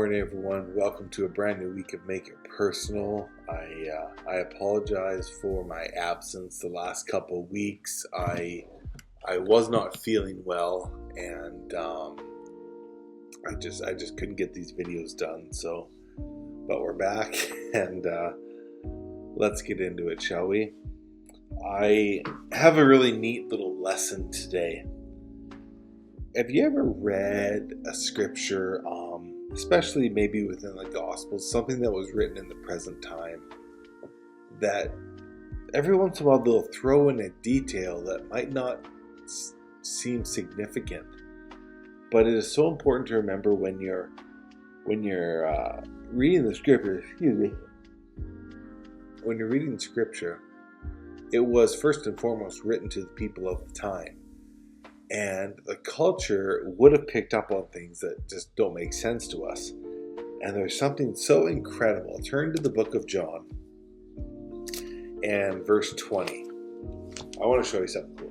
morning, everyone. Welcome to a brand new week of Make It Personal. I apologize for my absence the last couple of weeks. I was not feeling well, and I just couldn't get these videos done. But we're back, and let's get into it, shall we? I have a really neat little lesson today. Have you ever read a scripture, especially maybe within the Gospels, something that was written in the present time, that every once in a while they'll throw in a detail that might not seem significant, but it is so important to remember when you're reading the scripture. When you're reading scripture, it was first and foremost written to the people of the time. And the culture would have picked up on things that just don't make sense to us. And there's something so incredible. Turn to the book of John and verse 20. I want to show you something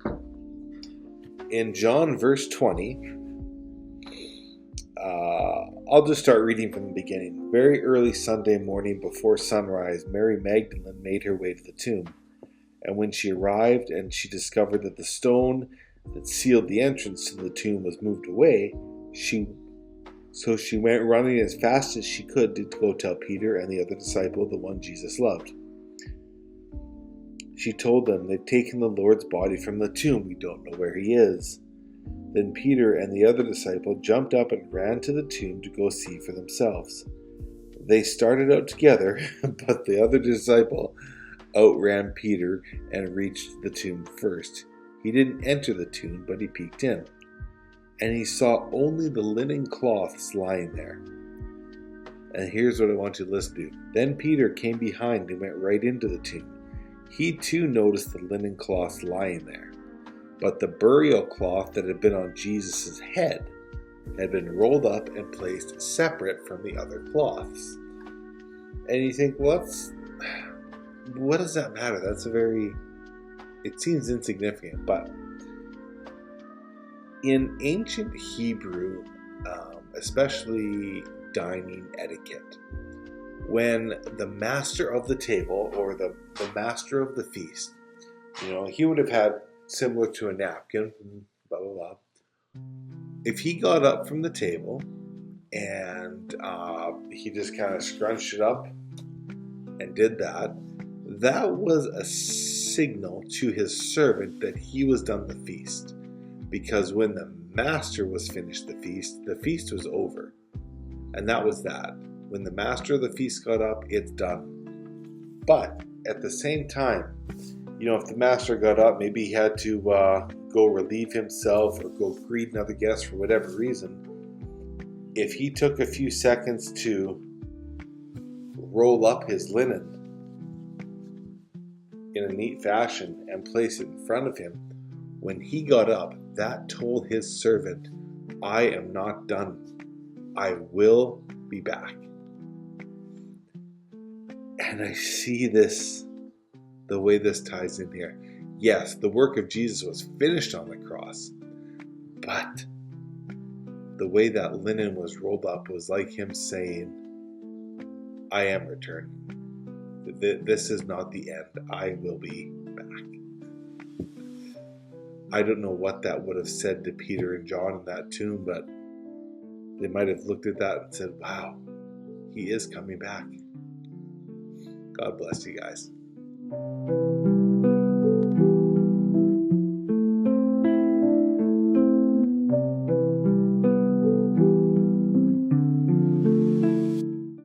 cool. In John verse 20, I'll just start reading from the beginning. Very early Sunday morning before sunrise, Mary Magdalene made her way to the tomb. And when she arrived and she discovered that the stone that sealed the entrance to the tomb was moved away, she went running as fast as she could to go tell Peter and the other disciple, the one Jesus loved. She told them, "They've taken the Lord's body from the tomb. We don't know where he is." Then Peter and the other disciple jumped up and ran to the tomb to go see for themselves. They started out together, but the other disciple outran Peter and reached the tomb first. He didn't enter the tomb, but he peeked in, and he saw only the linen cloths lying there. And here's what I want you to listen to. Then Peter came behind and went right into the tomb. He too noticed the linen cloths lying there, but the burial cloth that had been on Jesus' head had been rolled up and placed separate from the other cloths. And you think, what does that matter? It seems insignificant, but in ancient Hebrew, especially dining etiquette, when the master of the table or the master of the feast, he would have had similar to a napkin, blah, blah, blah. If he got up from the table and he just kind of scrunched it up and did that, that was a signal to his servant that he was done the feast. Because when the master was finished the feast was over. And that was that. When the master of the feast got up, it's done. But at the same time, if the master got up, maybe he had to go relieve himself or go greet another guest for whatever reason. If he took a few seconds to roll up his linen in a neat fashion and place it in front of him, when he got up, that told his servant, "I am not done. I will be back." And I see this, the way this ties in here. Yes, the work of Jesus was finished on the cross, but the way that linen was rolled up was like him saying, "I am returning. This is not the end. I will be back." I don't know what that would have said to Peter and John in that tomb, but they might have looked at that and said, "Wow, he is coming back." God bless you guys.